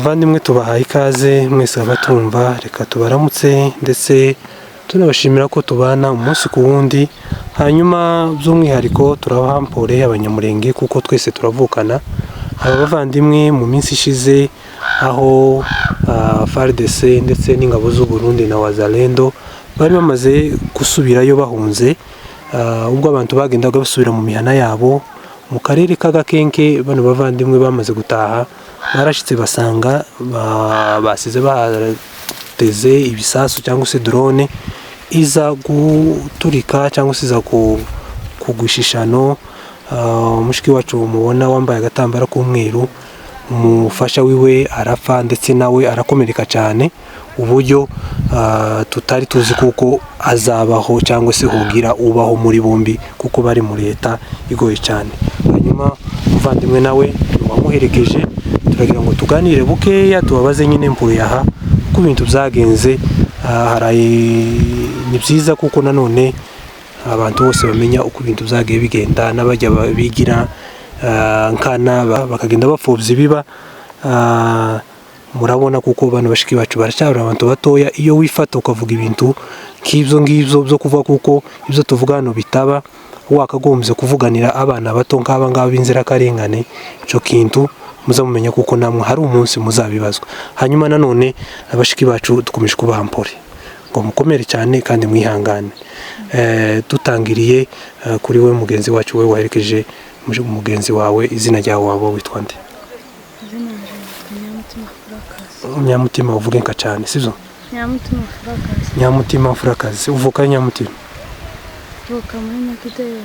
Bavandimwe tubahaye ikaze mwese abatumva, reka tubaramutse ndetse tunabashimira ko tubana umunsi ku wundi. Hanyuma by'umwihariko turabahampore abanyamurenge kuko twese turavukana. Aba bavandimwe mu minsi ishize aho FARDC ndetse n'ingabo z'u Burundi na Wazalendo bari bamaze gusubirayo bahunze, ubwo abantu bagendaga basubira mu mihana yabo mu karere k'Agakenke. Bano bavandimwe bamaze gutaha, barashitse basanga basize bateze ibisasu cyangwa se drone iza guturika cyangwa se iza kugushishano. Mushiki wacu mubona wambaye agatambara k'umweru, umufasha wiwe arapfa ndetse nawe arakomereka cyane, uburyo tutari tuzi kuko azabaho cyangwa se hogira ubaho muri bombi kuko bari muri leta igoye cyane. Hanyuma umuvandimwe nawe wamuherekeje, turagira ngo tuganire bukeya tubabaze nyine mpuye aha uko ibintu byagenze. Ni byiza kuko nanone abantu bose bamenya uko ibintu byagiye bigenda, n'abajya bigira nkana bakagenda bapfobya ibiba. Murabona kuko bano bashiki bacu baracyari abantu batoya. Iyo wifata ukavuga ibintu nk'ibyo ngibyo byo kuvuga kuko ibyo tuvuga hano bitaba, wakagombye kuvuganira abana bato nk'aba ngaba b'inzirakarengane, icyo kintu muzamumenya kuko namwe hari umunsi muzabibazwa. Hanyuma nanone abashiki bacu dukomeje kubahampore ngo mukomere cyane kandi mwihangane. Dutangiriye kuri we mugenzi wacu, we waherekeje mugenzi wawe, izina ryawe waba witwa nde? Nyamutima. Uvuge nka cyane sibyo? Nyamutima Furakazi. Nyamutima Furakazi. Uvuka Nyamutima? Uvuka muri Nyakidego.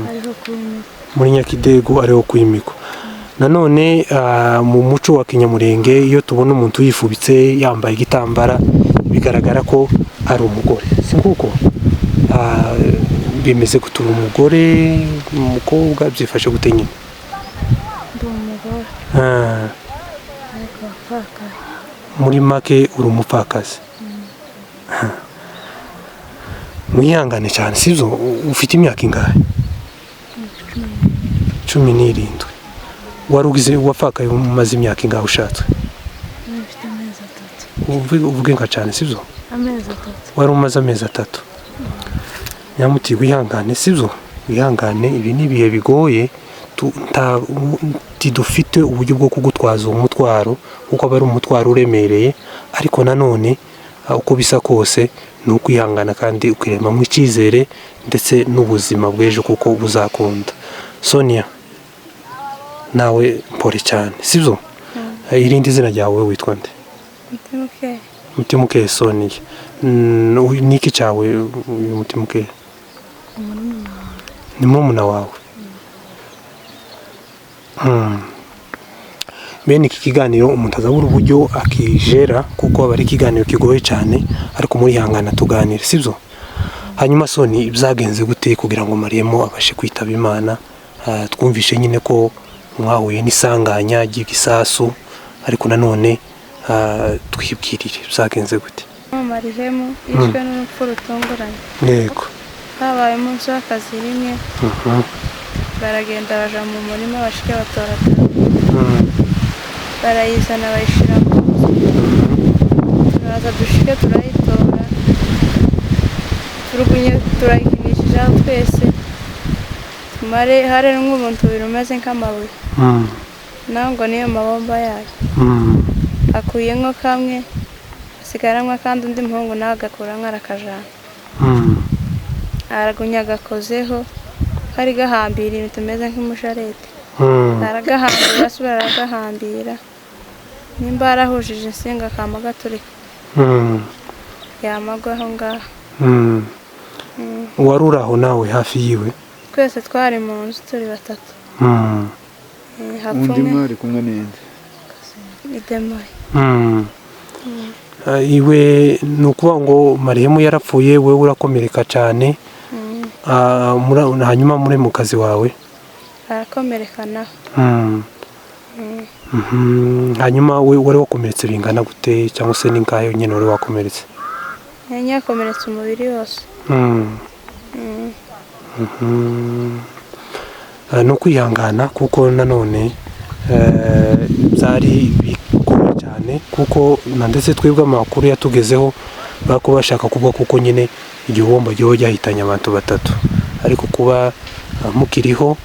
Ariho kwimiko. Muri Nyakidego ariho kwimiko. Nanone mu muco wa Kinyamurenge iyo tubona umuntu yifubitse yambaye igitambara bigaragara ko ari umugore, si nguko? Bimeze gutura umugore, umukobwa byifashe gute nyine? Ndi umugore. Ariko wapfakaye. Muri make uri umupfakazi. Mwihangane cyane sibyo? Ufite imyaka ingahe? 17. Warugize wapfakaye umaze imyaka ingahe ushatswe? Mfite amezi 3. Uvuge nka cyane sibyo? Amezi 3. Wari umaze amezi 3. Nyamuti wihangane sibyo? Wihangane, ibi ni ibihe bigoye. Dufite uburyo bwo kugutwaza umutwaro kuko aba ari umutwaro uremereye, ariko nanone uko bisa kose ni ukwihangana kandi ukiremamo icyizere ndetse n'ubuzima bw'ejo kuko buzakunda. Sonia nawe mpore cyane sibyo? Irindi zina ryawe witwa nde? Mutimuke. Mutimuke Sonia. Niki cyawe uyu Mutimuke? Ni murumuna wawe. Bene iki kiganiro umuntu azabura uburyo akijera kuko aba ari ikiganiro kigoye cyane, ariko muri hangana tuganire sibyo? Hanyuma Soni, byagenze gute kugira ngo Mariemo abashe kwitaba Imana? Twumvishe nyine ko mwahuye n'isanganya ry'igisasu, ariko nanone twibwirire byagenze gute? Mariemo yishwe n'urupfu rutunguranye. Yego. Habaye umunsi w'akazi rimwe. Baragenda baja mu murima bashike batora. Barayizana bayishira mu nzu. Turaza dushike turayitora. Turayikinishije twese. Tumare hari n'umuntu birumeze nk'amabuye. Nango niyo mabomba yayo. Akuyengo kamwe asigaramwe kandi undi muhungu nawe agakura nkarakajana. Aragunya gakozeho kari gahambira ibintu tumeze nk'umusharete. Aragahambira asubira aragahambira, nimba arahujije insinga kama gaturika. Yamagwaho ngaho. Waruri aho nawe hafi yiwe? Twese twari mu nzu turi 3. Undi mwari kumwe ninde? Idemaye. Iwe nukuvuga ngo Mariemo yarapfuye, wewe urakomereka cyane. Hanyuma muri mu kazi wawe arakomerekana. Hanyuma we wari wakomeretse bingana gute cyangwa se n'ingahe nyine wari wakomeretse? Yanyakomeretse umubiri wose. No kwihangana kuko nanone byari bikomeye cyane kuko na ndetse twebwe amakuru yatugezeho bako bashaka kuvuga kuko nyine igihombo giho cyahitanye abantu batatu ariko kuba mukiriho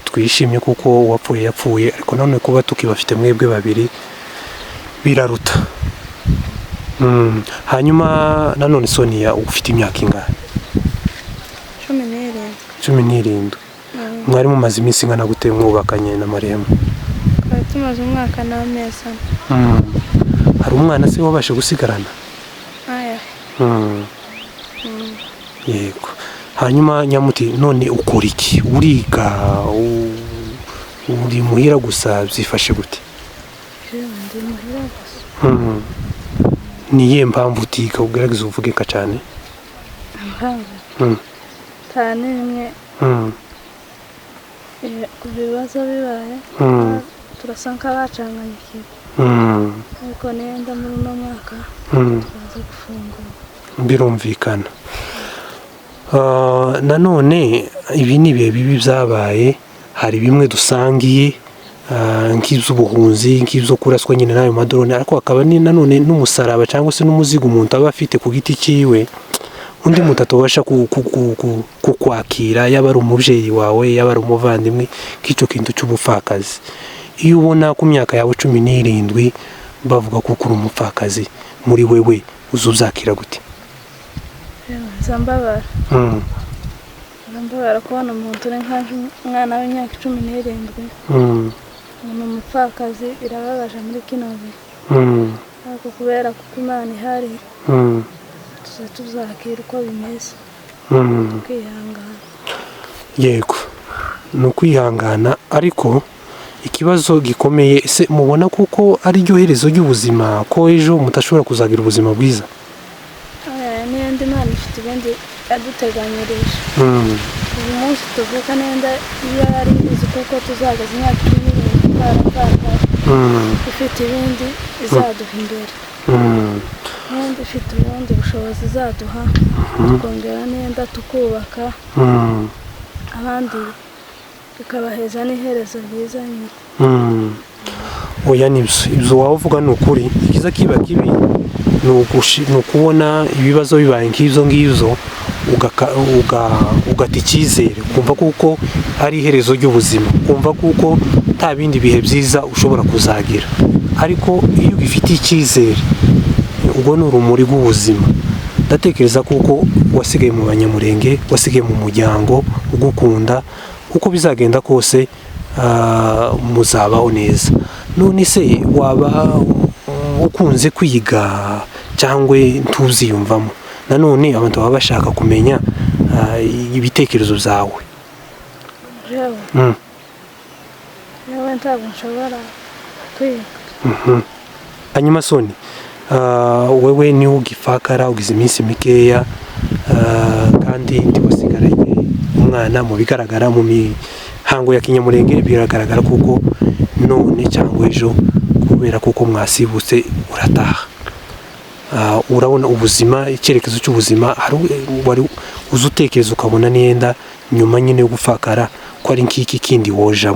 twishimye kuko uwapfuye yapfuye ariko none kuba tukibafite mwebwe babiri biraruta. Hanyuma nanone Sonia ufite imyaka ingahe? 17. Mwari mumaze iminsi ingana gute mwubakanye na Mariam? Twari tumaze umwaka n'amezi 4. Hari umwana se wabashe gusigarana? Aya. Yego. Hanyuma Nyamuti none ukora iki? Uriga uri muhira gusa byifashe gute? Ndi muhira gusa. Niye mpamvu utiga ugerageza uvuge ka cyane? Cyane nimwe. Ku bibazo bibaye turasanga bacanganyikiye. Ariko nenda muri uno mwaka tumaze gufungura. Birumvikana. Nanone ibi ni bihe bibi byabaye, hari bimwe dusangiye nk'iby'ubuhunzi, nk'ibyo kuraswa nyine n'ayo madrone, ariko hakaba nanone n'umusaraba cyangwa se n'umuzigo umuntu aba afite ku giti cyiwe undi muntu atabasha kukwakira, yaba ari umubyeyi wawe yaba ari umuvandimwe, nk'icyo kintu cy'ubupfakazi. Iyo ubona ku myaka yawe 17 bavuga ko uri umupfakazi, muri wewe uzubyakira gute? Zambabara kubona umuntu uri nk'umwana w'imyaka 17 ni umupfakazi, birababaje muri kino gihe. Ariko kubera ko Imana ihari tuzakira uko bimeze, kwihangana. Yego, ni ukwihangana, ariko ikibazo gikomeye ese mubona kuko ari ryo herezo ry'ubuzima, ko ejo mutashobora kuzagira ubuzima bwiza? N'indi Imana ifite ibindi yaduteganyirije. Uyu munsi tuvuga nenda iyo yari izi kuko tuzagaza imyaka 17 ifite ibindi izaduha imbere. Nenda ifite ubundi bushobozi izaduha tukongera nenda tukubaka abandi tukabaheza n'iherezo ryiza nyine. Oya nibyo wavuga ni ukuri. Ikiza kiba kibi ni ukubona ibibazo bibaye nk'ibyo ngibyo ugata icyizere, kumva kuko ari iherezo ry'ubuzima, kumva kuko nta bindi bihe byiza ushobora kuzagira. Ariko iyo ugifite icyizere, ubwo ni urumuri rw'ubuzima. Ndatekereza kuko wasigaye mu Banyamurenge, wasigaye mu muryango ugukunda, uko bizagenda kose muzabaho neza. None se waba ukunze kwiga cyangwa ntuziyumvamo? Nanone abantu baba bashaka kumenya ibitekerezo byawe. Yewe ntabwo nshobora kwiga. Hanyuma Soni, wewe ni ugifakara ugize iminsi mikeya, kandi ndi wasigaranye umwana, mu bigaragara mu mihango ya Kinyamurenge biragaragara kuko none cyangwa ejo kubera kuko mwasibutse urataha. Urabona ubuzima, icyerekezo cy'ubuzima wari uzutekereza ukabona niyenda nyuma nyine yo gufakara ko ari nk'iki kindi woja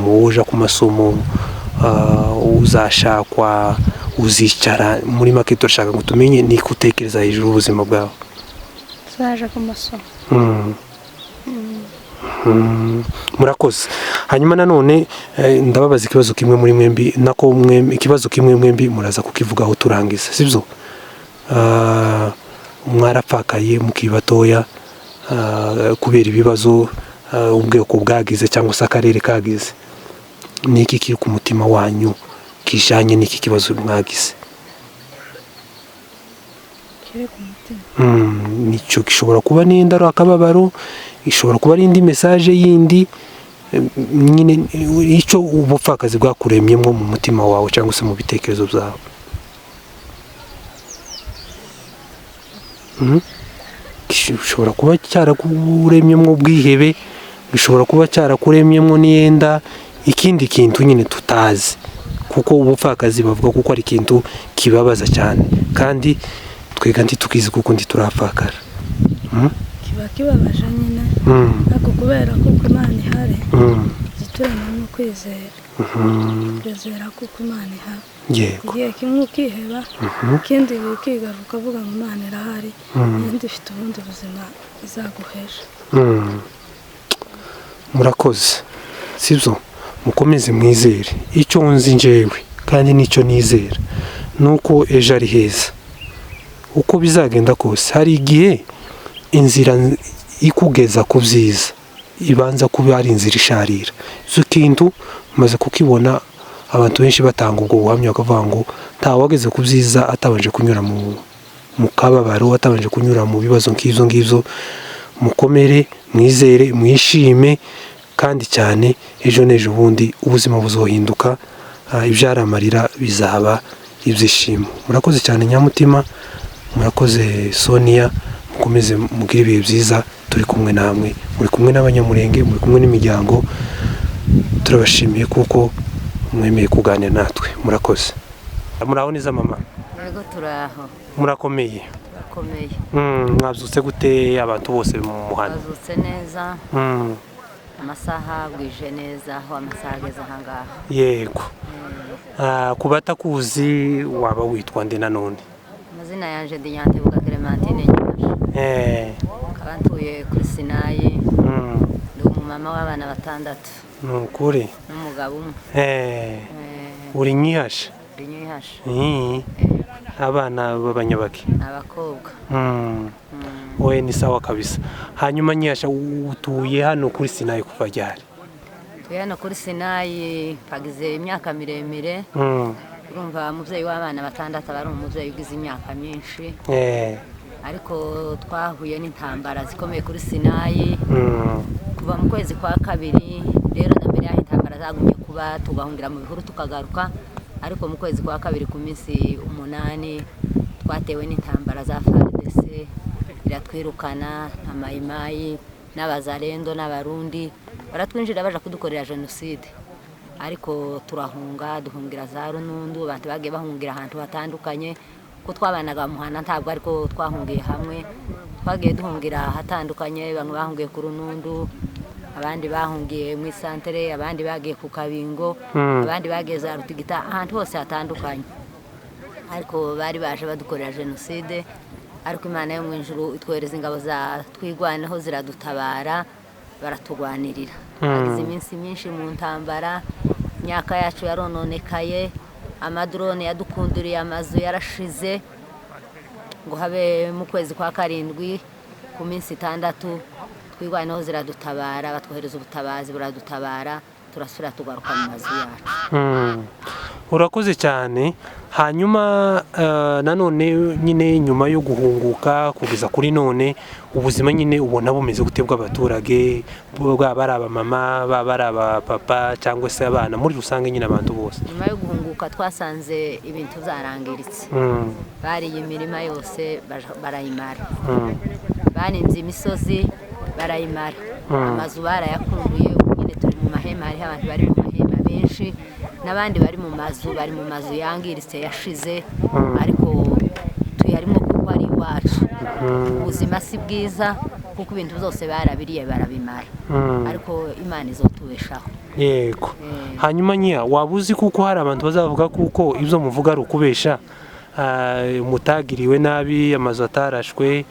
ku masomo, uzashakwa, uzicara, muri make turashaka ngo tumenye ni kutekereza hejuru ubuzima bwawe. Zaje ku masomo. Murakoze. Hanyuma nanone ndababaza ikibazo kimwe muri mwembi, nako ikibazo kimwe mwembi muraza kukivugaho turangiza, sibyo? Mwarapfakaye mukibatoya kubera ibibazo ubweko bwagize cyangwa se akarere kagize. Niki kiri ku mutima wanyu kijanye n'iki kibazo mwagize? Kiri ku mutima nicyo gishobora kuba nenda ari akababaro, ishobora kuba ari indi message yindi nyine, icyo ubupfakazi bwakuremyemo mu mutima wawe cyangwa se mu bitekerezo byawe. Gishobora kuba cyarakuremyemo ubwihebe, gishobora kuba cyarakuremyemo niyenda ikindi kintu nyine tutazi, kuko ubupfakazi bavuga kuko ari ikintu kibabaza cyane, kandi twega ntitukizi kuko turafakara. Kiba kibabaje nyine, ariko kubera ko Imana ihari ziturana no kwizera. twizera kuko Imana ihari yego igihe kimwe ukiheba ikindi ukigaruka ukavuga ngo Imana irahari iyindi ifite ubundi buzima izaguhesha. murakoze sibyo mukomeze mwizere icyo nzi njyewe kandi nicyo nizera nuko ejo ari heza uko bizagenda kose. Hari igihe inzira ikugeza ku byiza ibanza kuba ari inzira isharira, izo kintu maze kukibona abantu benshi batanga ubwo buhamya bakavuga ngo ntawageze ku byiza atabanje kunyura mu kababaro, atabanje kunyura mu bibazo nk'ibyo ngibyo. Mukomere mwizere mwishime kandi cyane ejo n'ejo bundi ubuzima buzohinduka, ibyaramarira bizaba ibyishimo. Murakoze cyane Nyamutima, murakoze Sonia, mukomeze mugire ibihe byiza. Turi kumwe namwe, muri kumwe n'abanyamurenge, muri kumwe n'imiryango. Turabashimiye kuko mwemeye kuganira natwe. Murakoze. Muraho neza mama? Yego turaho. Murakomeye? Turakomeye. Mwabyutse gute abantu bose mu muhanda? Twazutse neza. Amasaha bwije neza, aho amasaha ageze aha ngaha. Yego. Ku batakuzi waba witwa nde nanone? Amazina yanjye ndi Nyantebuka Clementine Nyamashyi. Nkaba ntuye kuri Sinayi. Ndi umumama w'abana 6. Ni ukuri? N'umugabo umwe. Uri Nyihasha? Ndi Nyihasha. Abana b'abanyabaki? Abakobwa. Wowe ni sawa kabisa. Hanyuma Nyihasha utuye hano kuri Sinayi kuva ryari? Tuye hano kuri Sinayi pagize imyaka miremire. Urumva umubyeyi w'abana 6 aba ari umubyeyi ugize imyaka myinshi. Ariko twahuye n'intambara zikomeye kuri Sinayi kuva mu kwezi kwa 2. Rero na mbere y'aho intambara zagumye kuba tugahungira mu bihuru tukagaruka, ariko mu kwezi kwa 2 ku minsi 8 twatewe n'intambara za FARDC iratwirukana, amayimayi n'abazarendo n'abarundi baratwinjira baje kudukorera jenoside. Ariko turahunga, duhungira za Runundu, abantu bagiye bahungira ahantu hatandukanye ko twabanaga muhana, ntabwo ariko twahungiye hamwe, twagiye duhungira hatandukanye. Bamwe bahungiye ku Runundu, abandi bahungiye mu Santere, abandi bagiye ku Kabingo, abandi bagiye za Rutigita, ahantu hose hatandukanye. Ariko bari baje badukorera jenoside, ariko Imana yo mu ijuru itwereza ingabo za twigwanaho ziradutabara, baratugwanirira. Agize iminsi myinshi mu ntambara, imyaka yacu yarononekaye, amadrone yadukunduriye, amazu yarashize. Ngo habe mu kwezi kwa 7 ku minsi 6 twigwanaho ziradutabara, batwohereza ubutabazi buradutabara, turasubira tugaruka mu mazu yacu. Urakoze cyane. Hanyuma nanone nyine nyuma yo guhunguka kugeza kuri none ubuzima nyine ubona bumeze gute bw'abaturage, bwaba ari abamama, baba ari abapapa cyangwa se abana muri rusange nyine abantu bose? Nyuma yo guhunguka twasanze ibintu byarangiritse. Bariye imirima yose barayimara, baninze imisozi barayimara, amazu barayakunduye. Nyine turi mu mahema, hariho abantu bari mu mahema benshi, n'abandi bari mu mazu yangiritse yashize, ariko tuyarimo kuko ari iwacu. Ubuzima si bwiza kuko ibintu byose barabiriye barabimara, ariko Imana izotubeshaho. Yego. Hanyuma Nyiya, waba uzi kuko hari abantu bazavuga kuko ibyo muvuga ari ukubesha, mutagiriwe nabi, amazu atarashwe,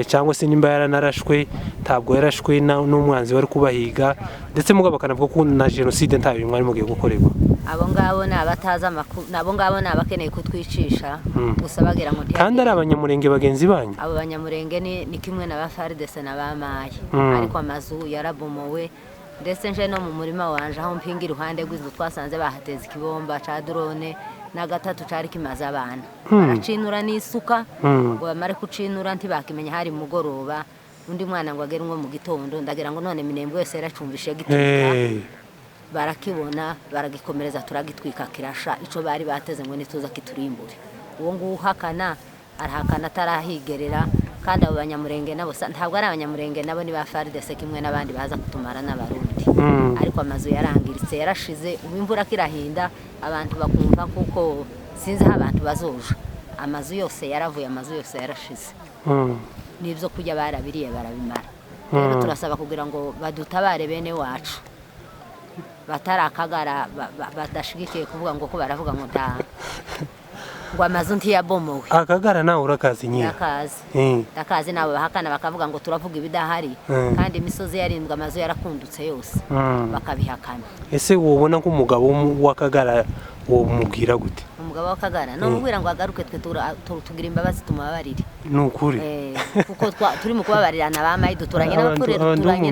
cyangwa se nimba yaranarashwe ntabwo yarashwe n'umwanzi wari kubahiga, ndetse mugabo bakanavuga ko na jenoside ntayo mwari mugiye gukorerwa? Abo ngabo ni abataza amakuru, nabo ngabo ni abakeneye kutwicisha gusa bagira ngo kandi ari abanyamurenge bagenzi banyu. Abo banyamurenge ni kimwe na ba FARDC na ba Mayi, ariko amazu yarabomowe. Ndetse nje no mu murima wanje aho mpinga iruhande rw'inzu twasanze bahateza ikibomba ca drone na 3 cari kimaze abana. Baracinura n'isuka ngo bamare kucinura ntibakimenya hari mugoroba, undi mwana ngo agere ngo mu gitondo, ndagira ngo none minembwe yose yaracumbishe gitwika. Barakibona baragikomereza turagitwika kirasha, ico bari bateze ngo nituza kiturimbure. Uwo ngo uhakana arahakana atarahigerera, kandi abo banyamurenge nabo ntabwo ari abanyamurenge, nabo ni ba FARDC kimwe n'abandi baza kutumara n'abarundi. Ariko amazu yarangiritse yarashize, imvura kirahinda abantu bakumva kuko sinzi abantu bazoja. Amazu yose yaravuye, amazu yose yarashize, n'ibyo kujya barabiriye barabimara. Rero turasaba kugira ngo badutabare bene wacu. batarakagara badashigikiye kuvuga ngo ko baravuga ngo nta ngo amazu ntiyabomowe. Akagara nawe urakazi nyine? Ndakazi nawe bahakana bakavuga ngo turavuga ibidahari kandi imisozi yarindwa amazu yarakundutse yose bakabihakana. Ese wobona ko umugabo w'Akagara wo mubwira gute? Umugabo w'Akagara no mubwira ngo agaruke twe tugira imbabazi tumubabarire. Nukuri kuko turi mu kubabarirana bamayi duturanye n'abaturere duturanye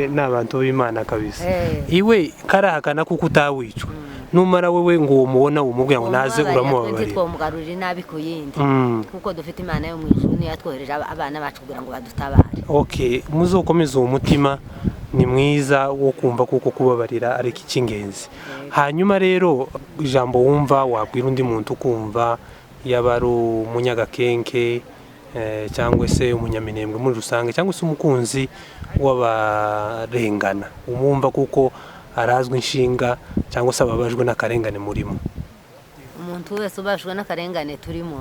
n'abantu b'Imana kabisa. Iwe karahakana kuko utawicwa numara wewe ngo mubona umubwira ngo naze uramubabarira. Twomugarurira nabi ku yindi kuko dufite Imana yo mu ijuru niyo yatwohereje abana bacu kugira ngo badutabare. Okay, muzokomeza uwo mutima ni mwiza wo kumva kuko kubabarira ari icy'ingenzi. Hanyuma rero ijambo wumva wabwira undi muntu kumva yaba ari umunyagakenke cyangwa se umunyaminembwe muri rusange cyangwa se umukunzi w'abarengana umwumva kuko arazwe inshinga cyangwa se ababajwe n'akarengane murimo? Umuntu wese ubashwe n'akarengane turimo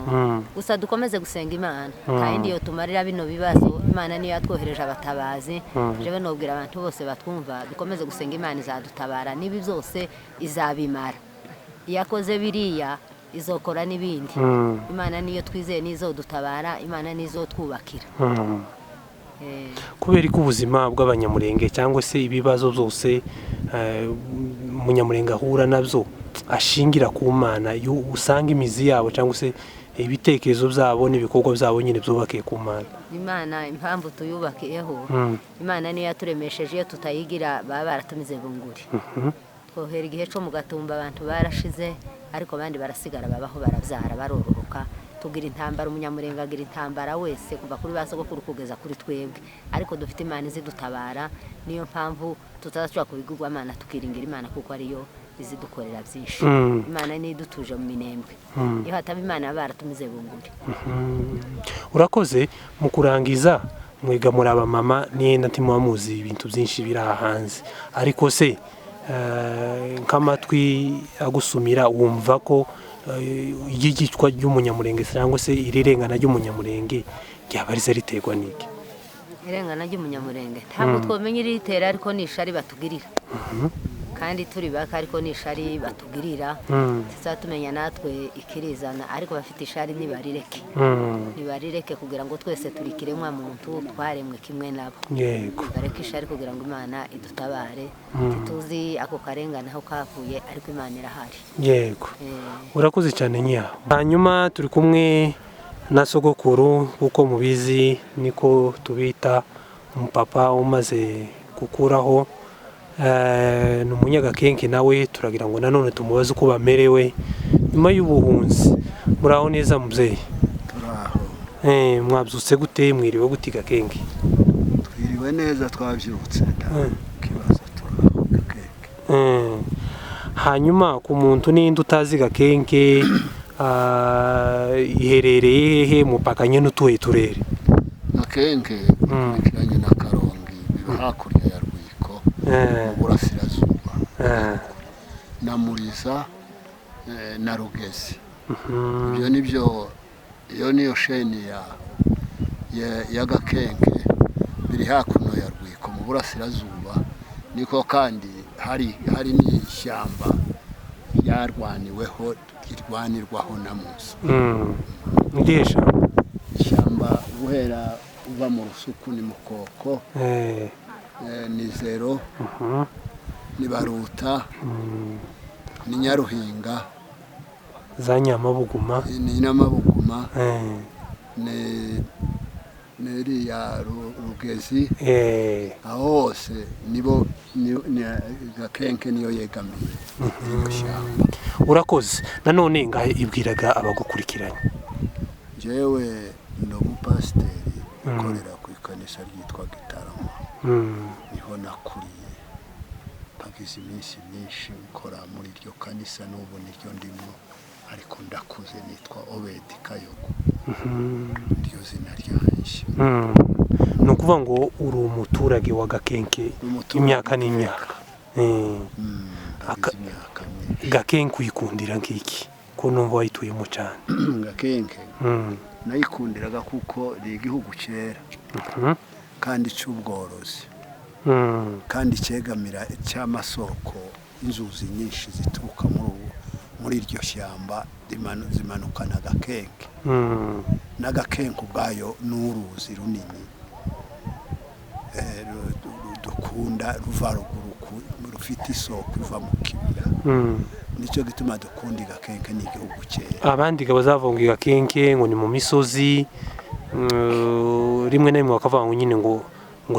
gusa dukomeze gusenga Imana kandi iyo tumarira bino bibazo Imana niyo yatwohereje abatabazi. Jewe nobwira abantu bose batwumva dukomeze gusenga Imana izadutabara nibi byose izabimara. Iyakoze biriya izokora n'ibindi. Imana niyo twizeye nizo dutabara, Imana nizo twubakira. Kubera ko ubuzima bw'abanyamurenge cyangwa se ibibazo byose umunyamurenge ahura nabyo ashingira ku Mana, usanga imizi yabo cyangwa se ibitekerezo byabo n'ibikorwa byabo nyine byubakiye ku Mana. Imana impamvu tuyubakiyeho Imana niyo yaturemesheje, iyo tutayigira baba baratumize bunguri. Twohera igihe cyo mu gatumba abantu barashize ariko abandi barasigara babaho barabyara barororoka. Tugira intambara, umunyamurenge agira intambara wese kuva kuri basogokuru kugeza kuri twebwe, ariko dufite Imana izidutabara. Niyo mpamvu tutazashobora kubigurwa Imana tukiringira Imana kuko ariyo izidukorera byinshi. Imana ni idutuje mu minembwe, iyo hataba Imana baratumize bunguri. Urakoze mu kurangiza mwiga muri aba mama nienda ntimuba muzi ibintu byinshi biri hanze, ariko se nk'amatwi agusumira wumva ko igicwa ry'umunyamurenge cyangwa se irirengana ry'umunyamurenge ryaba rize riterwa n'iki? Irengana ry'umunyamurenge ntabwo twomenya iritera, ariko nishari batugirira kandi turi baka, ariko nishari batugirira tuzatumenya natwe ikirizana, ariko bafite ishari nibarireke kugira ngo twese turi kiremwa muntu twaremwe kimwe nabo. Yego, bareke ishari kugira ngo Imana idutabare. Tuzi ako karengana aho kavuye, ariko Imana irahari. Yego, urakoze cyane nya. Hanyuma turi kumwe na sogokuru, uko mubizi niko tubita umupapa umaze gukuraho ni umunyagakenke nawe, turagira ngo nanone tumubaze uko bamerewe nyuma y'ubuhunzi. Muraho neza mubyeyi? Turaho. Mwabyutse gute? Mwiriwe gute Gakenke? Twiriwe neza, twabyutse kibazo. Turaho Gakenke. Hanyuma ku muntu ninde utazi Gakenke iherereye he mupakanye n'utuye turere? Gakenke ikiranye na Karongi biba hakurya ya Rwiko mu burasirazuba, na Muriza na Rugezi. Ibyo nibyo, iyo niyo sheni ya Gakenke biri hakuno ya Rwiko mu burasirazuba. Niko kandi hari n'ishyamba irwanirwaho na Musa. Ndesha ishyamba guhera uva mu Rusuku ni Mukoko, ni Zero, ni Baruta, ni Nyaruhinga, za Nyamabuguma, ni Nyamabuguma, ni iriya Rugezi. Aho hose nibo Gakenke niyo yegamiye iyo shyamba. Urakoze. Nanone ngahe ibwiraga abagukurikiranye? Jewe ni umupasiteri ukorera ku ikanisa ryitwa Gitarama, niho nakuriye mpagize iminsi myinshi nkora muri iryo kanisa, n'ubu niryo ndimo, ariko ndakuze nitwa Obedi Kayogo, iryo zina ryanje. Ni ukuvuga ngo uri umuturage wa Gakenke imyaka n'imyaka. Gakenke uyikundira nk'iki ko numva wayituyemo cyane? Gakenke nayikundiraga kuko ni igihugu cyera kandi cy'ubworozi, kandi cyegamira cy'amasoko inzuzi nyinshi zituruka muri iryo shyamba zimanukana agakenke n'agakenke ubwayo n'uruzi runini dukunda ruva ruguru rufite isoko iva mu kibira nicyo gituma dukunda igakenke n'igihugu cyera. Abandi bazavunga igakenke ngo ni mu misozi rimwe na rimwe bakavuga ngo nyine ngo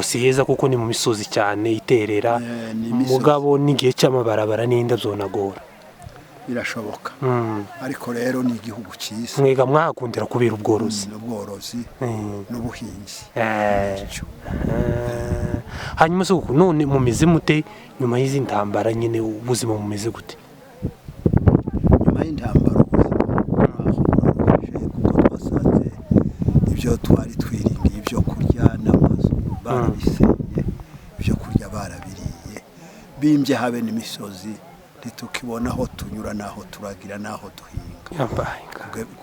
si heza kuko ni mu misozi cyane iterera mugabo n'igihe cy'amabarabara n'indabyo nagora birashoboka ariko rero ni igihugu cyiza mwega mwahakundira kubera ubworozi n'ubuhinzi. Hanyuma se none mumeze mute nyuma y'izi ntambara nyine ubuzima mumeze gute? Nyuma y'intambara kuko twasanze ibyo twari twiringiye ibyo kurya n'amazu barabisenye, ibyo kurya barabiriye, bimbye habe n'imisozi ntitukibona aho tunyura n'aho turagira n'aho duhinga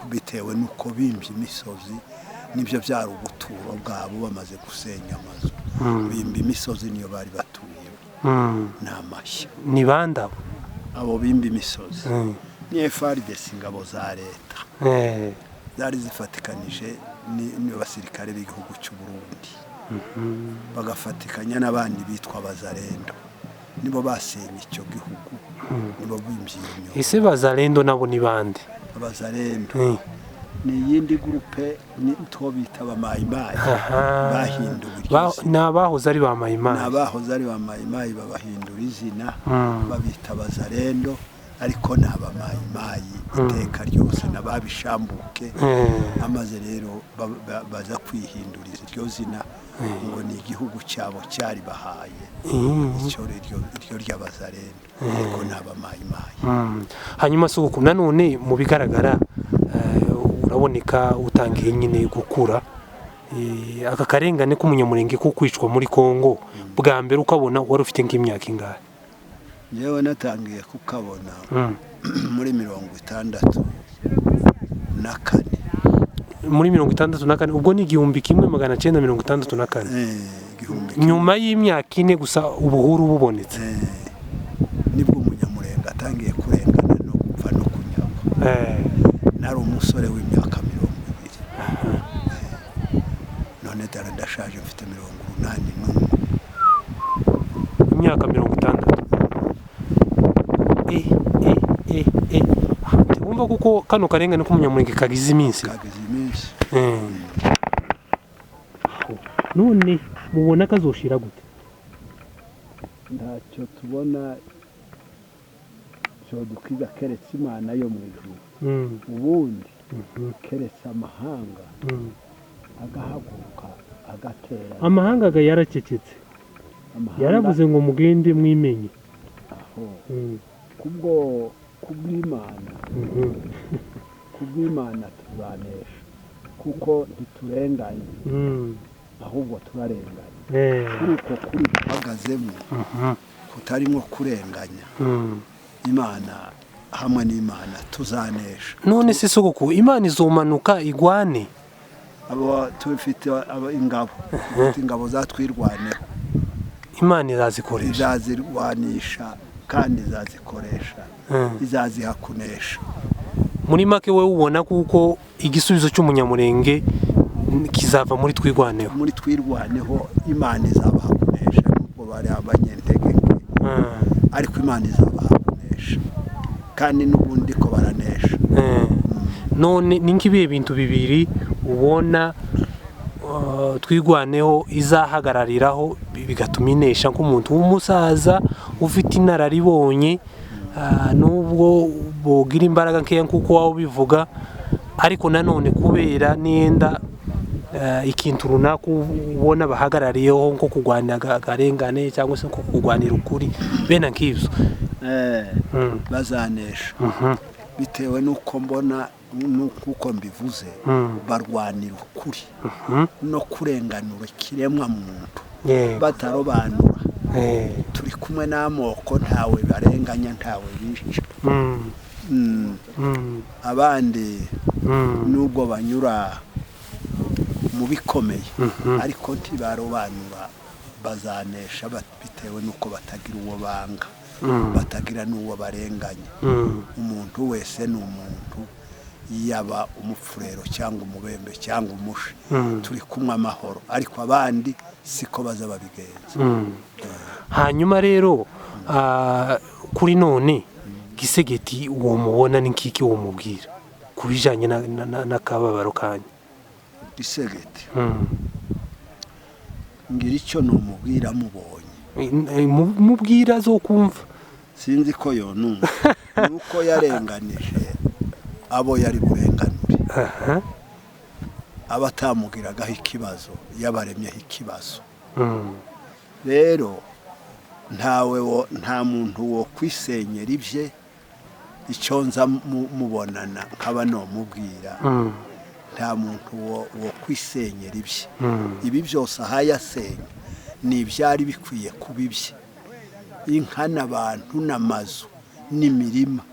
bitewe n'uko bimbye imisozi nibyo byari ubuturo bwabo bamaze gusenya amazu bimba imisozi niyo bari batuyemo n'amashya. Ni bande abo bimba imisozi? Ni FARDC ingabo za leta zari zifatikanije n'abasirikare b'igihugu cy'u Burundi bagafatikanya n'abandi bitwa Bazalendo, nibo basenye icyo gihugu, nibo bimbye iyo. Ese Bazalendo nabo ni bande? Abazalendo ni iyindi gurupe nitwo bita abamayimayi bahindura n'abahoze ari ba mayimayi, n'abahoze ari ba mayimayi babahindura izina babita Bazalendo, ariko ni abamayimayi iteka ryose n'ababishambuke amaze rero baza kwihinduriza iryo zina ngo ni igihugu cyabo cyari bahaye icyo iryo ry'Abazalendo, ariko ni abamayimayi. Hanyuma se uko nanone mu bigaragara uraboneka utangiye nyine gukura aka karengane k'umunyamurenge ko kwicwa muri Kongo bwa mbere ukabona wari ufite nk'imyaka ingahe? Yewe natangiye kukabona muri 64. Muri 64 ubwo ni 1964 nyuma y'imyaka ine gusa ubuhuru bubonetse nibwo umunyamurenge atangiye kurengana no gupfa no kunyagwa. Nari umusore w'imyaka 20 none ndashaje mfite 81 imyaka 60. Wumva kuko kano karengane k'umunyamurenge kagize iminsi none mubona kazoshira gute? Ntacyo tubona cyo dukiza keretse Imana yo mu ijuru, ubundi keretse amahanga agahaguruka agatera. Amahanga yarakecetse, yaravuze ngo mugende mwimenye aho kubw'Imana tuzanesha kuko ntiturenganye ahubwo turarenganye kuko kuri duhagazemo kutarimo kurenganya Imana, hamwe n'Imana tuzanesha. None se soko Imana izomanuka igwane? Abo tufite ingabo zatwirwaneho, Imana izazikoresha, izazirwanisha kandi izazikoresha, izazihakunesha. Muri make we ubona kuko igisubizo cy'umunyamurenge kizava muri twirwaneho? Muri twirwaneho Imana izabahakunesha, nubwo bari abanyentege ariko Imana izabahakunesha kandi n'ubundi ko baranesha. None ni nk'ibihe bintu bibiri ubona twirwaneho izahagarariraho bigatuma inesha nk'umuntu w'umusaza ufite inararibonye nubwo bogira imbaraga nkeya kuko waba ubivuga, ariko nanone kubera nenda ikintu runaka ubona bahagarariyeho nko kurwanira akarengane cyangwa se nko kurwanira ukuri bene nk'ibyo bazanesha bitewe n'uko mbona nk'uko mbivuze barwanira ukuri no kurenganura ikiremwa muntu batarobanura. Turi kumwe n'amoko, ntawe barenganya ntawe bishe. Abandi nubwo banyura mu bikomeye ariko ntibarobanura, bazanesha bitewe n'uko batagira uwo banga. batagira n'uwo barenganya. Umuntu wese ni umuntu, yaba umupfurero cyangwa umubembe cyangwa umushi, turi kumwe amahoro, ariko abandi siko baza babigenza. Hanyuma rero kuri none Gisegeti uwo mubona n'ikiki uwo mubwira kubijanye n'akababaro kanyu? Gisegeti ngira icyo numubwira mubonye, mubwira zo kumva, sinzi ko yonumva nuko yarenganije abo yari burenganure, abatamugiragaho ikibazo yabaremyeho ikibazo. Rero nta muntu wo kwisenyera ibye, icyo nza mubonana nkaba nomubwira, nta muntu wo kwisenyera ibye. Ibi byose ahayasenya ni ibyari bikwiye kuba ibye, inka n'abantu n'amazu n'imirima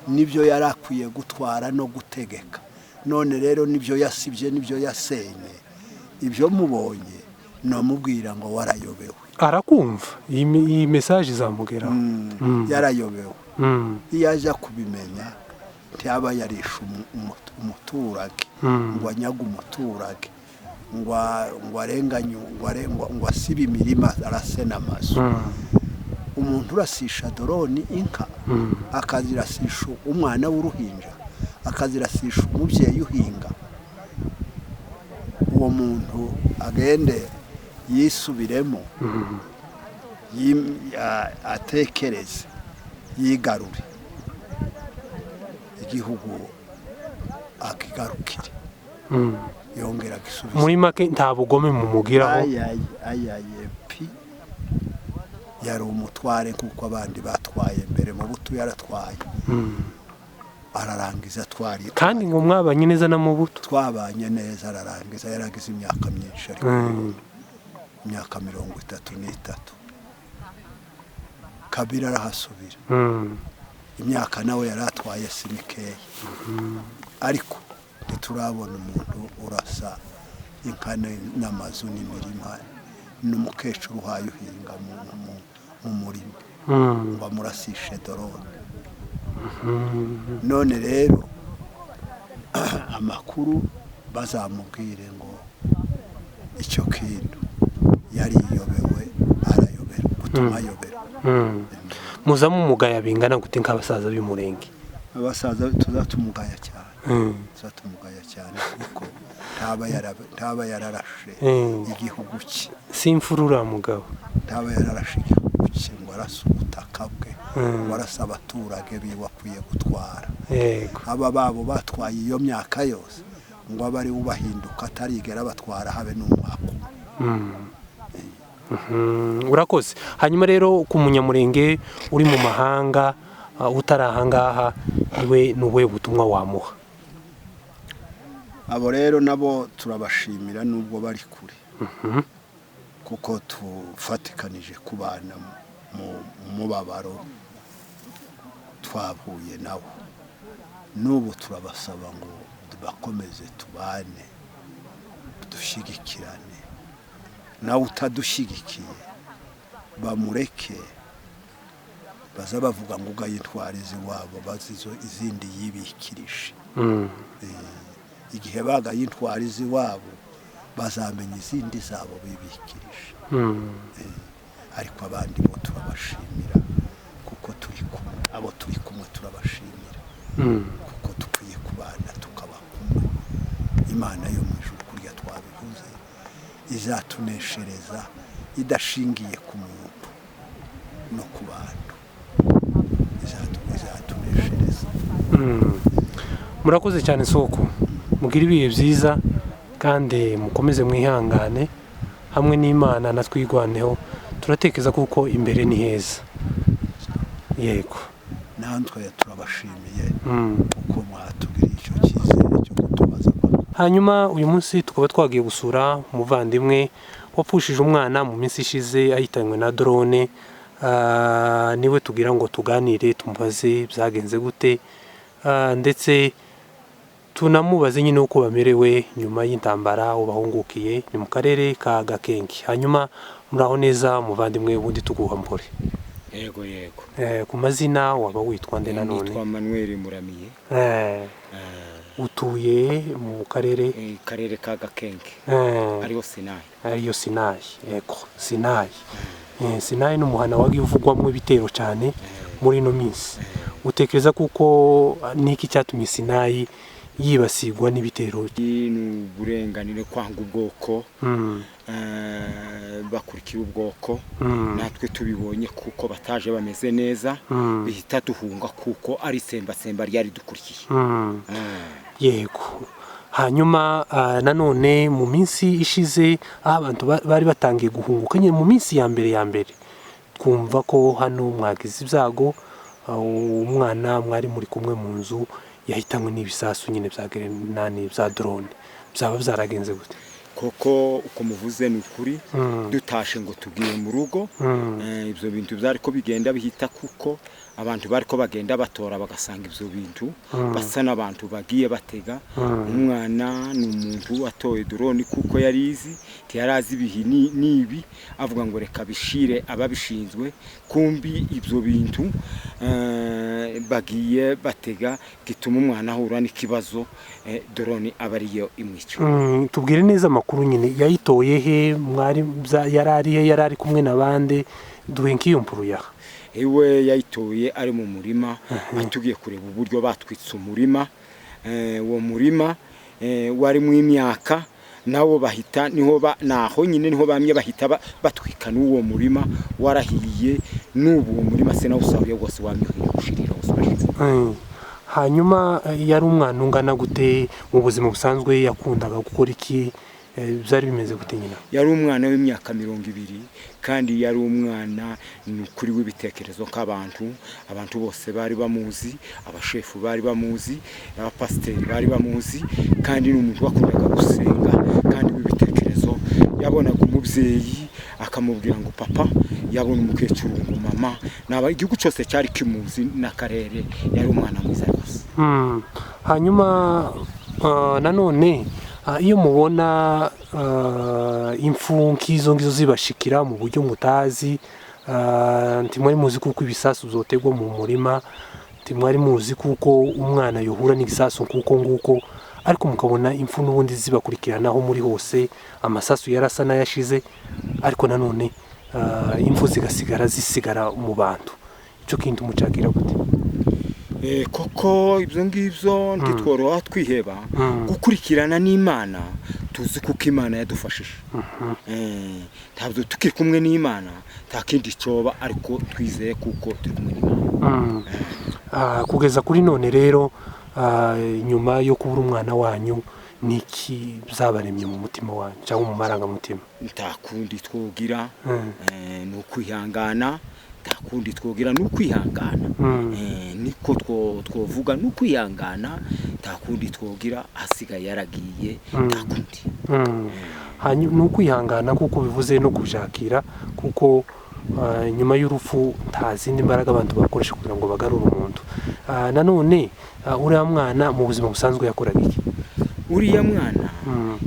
nibyo yari akwiye gutwara no gutegeka. None rero nibyo yasibye, nibyo yasenye. Ibyo mubonye nomubwira ngo warayobewe. Arakumva iyi message izamugeraho. Yarayobewe. Iyo aja kubimenya ntiyaba yarisha umuturage, ngo anyaga umuturage, ngo arenganye, ngo asibe imirima arasena amazu. Umuntu urasisha doroni inka, akazirasisha umwana w'uruhinja, akazirasisha umubyeyi uhinga, uwo muntu agende yisubiremo, atekereze, yigarure, igihugu akigarukire, yongera gisubiza. Muri make nta bugome mumugiraho? Ayaye pi, yari umutware nk'uko abandi batwaye mbere. Mu buto yaratwaye, ararangiza twari. Kandi ngo mwabanye neza na mu buto? Twabanye neza, ararangiza, yaragize imyaka myinshi, ariko imyaka 33. Kabila arahasubira, imyaka nawe yaratwaye simikeya, ariko ntiturabona umuntu urasa inka n'amazu n'imirima n'umukecuru uhaye uhinga mu murima ngo amurasishe dorone. None rero amakuru bazamubwire ngo icyo kintu yariyobewe, arayobera, gutuma ayobera. Muza mumugaya bingana gute nk'abasaza b'umurenge? Abasaza tuzatumugaya cyane, tuzatumugaya cyane kuko ntaba yararashe igihugu cye. Simfurura mugabo, ntaba yararashe igihugu cye ngo arase ubutaka bwe, ngo arase abaturage biwe akwiye gutwara. Aba babo batwaye iyo myaka yose ngo abe ari ubahinduka, atarigera batwara habe n'umwaka. Urakoze. Hanyuma rero ku munyamurenge uri mu mahanga utarahangaha, iwe nuwe butumwa wamuha? Abo rero nabo turabashimira nubwo bari kure, kuko tufatikanije kubana mu mubabaro twahuye nawo. Nubu turabasaba ngo bakomeze tubane, dushigikirane. Nawe utadushyigikiye bamureke, baza bavuga ngo ugayintwarize wabo bazizo izindi yibikirije. Igihe bagayintwarize wabo bazamenya izindi zabo bibikirije. Ariko abandi bo turabashimira kuko turi kumwe, abo turi kumwe turabashimira kuko dukwiye kubana tukaba kumwe. Imana yo mu ijuru kurya twabivuze izatuneshereza, idashingiye ku muntu no ku bantu, izatuneshereza. Murakoze cyane soko, mugira ibihe byiza kandi mukomeze mwihangane, hamwe n'Imana natwigwaneho, turatekereza kuko imbere ni heza. Yego, natwe turabashimiye kuko mwatubwira icyo cyizere cyo kutubaza. Hanyuma uyu munsi tukaba twagiye gusura umuvandimwe wapfushije umwana mu minsi ishize ahitanywe na drone. Niwe tugira ngo tuganire, tumubaze byagenze gute, ndetse tunamubaze nyine uko bamerewe nyuma y'intambara ubahungukiye ni mu karere ka Gakenke. Hanyuma muraho neza muvandimwe, ubundi tuguha mpore. Yego yego. Ku mazina waba witwa nde nanone? Nitwa Manuel Muramiye. Utuye mu karere? Karere ka Gakenge. Ariyo Sinayi. Ariyo Sinayi. Yego, Sinayi. Sinayi ni umuhana wagiye uvugwamo ibitero cyane muri ino minsi. Utekereza kuko niki cyatumye Sinayi yibasigwa n'ibitero? Ni uburenganire kwanga ubwoko, bakurikira ubwoko, natwe tubibonye kuko bataje bameze neza, bihita duhunga kuko ari semba ryari dukurikiye. Yego. Hanyuma nanone mu minsi ishize abantu bari batangiye guhunguka nyine mu minsi ya mbere twumva ko hano mwagize ibyago, umwana mwari muri kumwe mu nzu yahitanywe n'ibisasu nyine bya gerenani bya drone. Byaba byaragenze gute? Koko uko muvuze ni ukuri, dutashe ngo tugiye mu rugo, ibyo bintu byari ko bigenda bihita kuko abantu bari ko bagenda batora bagasanga ibyo bintu basa n'abantu bagiye batega. Umwana ni umuntu atoye drone kuko yarizi ntiyarazi ibihi nibi, avuga ngo reka bishire ababishinzwe, kumbi ibyo bintu bagiye batega gituma umwana ahura n'ikibazo, drone abariyo imwica. Tubwire neza amakuru nyine, yayitoye he? Mwari yarari kumwe nabande? Duhe nk'iyo mpuru yaha. Ewe yayitoye ari mu murima, atugiye kureba uburyo batwitse umurima. Uwo murima wari mu imyaka, nabo bahita naho nyine niho bamye bahita batwika n'uwo murima warahiye, n'ubu uwo murima se nawo usabuye wose wamyuhiye gushirira wose. Hanyuma yari umwana ungana gute mu buzima busanzwe? Yakundaga gukora iki? Byari bimeze gute nyina? Yari umwana w'imyaka 20 kandi yari umwana kuri w'ibitekerezo k'abantu. Abantu bose bari bamuzi, abashefu bari bamuzi, abapasiteri bari bamuzi, kandi n'umuntu wakundaga gusenga kandi w'ibitekerezo. Yabonaga umubyeyi akamubwira ngo papa, yabona umukecuru ngo mama, naba igihugu cyose cyari kimuzi n'akarere. Yari umwana mwiza rwose. Hanyuma nanone iyo mubona impfu nk'izo ngizo zibashikira mu buryo mutazi, ntimwari muzi kuko ibisasu zotegwa mu murima, ntimwari muzi kuko umwana yohura n'igisasu kuko nguko, ariko mukabona impfu n'ubundi zibakurikiranaho muri hose, amasasu yarasa n'ayashize, ariko nanone impfu zisigara mu bantu. Icyo kintu mucagira gute? Koko ibyo ngibyo ntitworoha twiheba, gukurikirana n'Imana, tuzi kuko Imana yadufashije. Ntabwo tukiri kumwe n'Imana nta kindi cyoba, ariko twizeye kuko turi kumwe n'Imana. Kugeza kuri none rero, nyuma yo kubura umwana wanyu, niki byabaremye mu mutima wanyu cyangwa mu marangamutima? Nta kundi twogira, ni ukwihangana. Takundi twogira n'ukwihangana, niko twovuga n'ukwihangana. Takundi twogira, hasigaye yaragiye, takundi. Hanyuma n'ukwihangana kuko bivuze no kujakira, kuko nyuma y'urupfu nta zindi mbaraga abantu bakoresha kugira ngo bagarure umuntu. Nanone uriya mwana mu buzima busanzwe yakoraga iki? Uriya mwana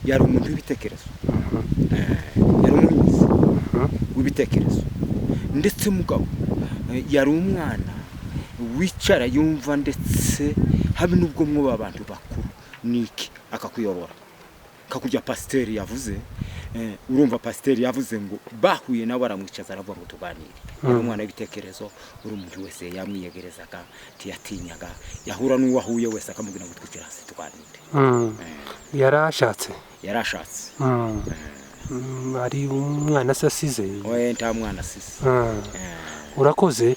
yari umuntu w'ibitekerezo, yari umuhinzi w'ibitekerezo, ndetse mugabo yari umwana wicara yumva, ndetse habe n'ubwo mwo abantu bakuru niki akakuyobora, kakujya pasiteri yavuze. Urumva pasiteri yavuze ngo bahuye nawe aramwicaza aravuga ngo tuganire. Yari umwana w'ibitekerezo, uri umuntu wese yamwiyegerezaga, tiyatinyaga, yahura n'uwahuye wese akamubwira ngo twicare hasi tuganire. Yarashatse? Yarashatse. Ari umwana se asize? Oya, nta mwana asize. Urakoze.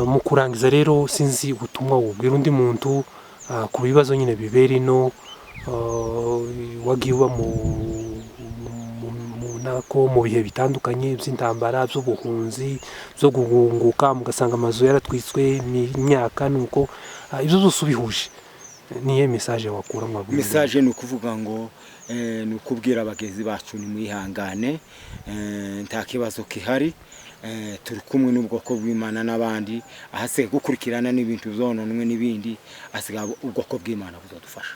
Mu kurangiza rero, sinzi ubutumwa wubwira undi muntu ku bibazo nyine bibera ino, wagiye uba mu bihe bitandukanye by'intambara, by'ubuhunzi, byo guhunguka, mugasanga amazu yaratwitswe, imyaka, nuko ibyo byose ubihuje, niye message wakura mu bagore? Message ni ukuvuga ngo ni ukubwira abagenzi bacu ni mwihangane, nta kibazo kihari, turi kumwe n'ubwoko bw'Imana n'abandi, ahasigaye gukurikirana n'ibintu zononwe n'ibindi, asigaye ubwoko bw'Imana buzadufasha.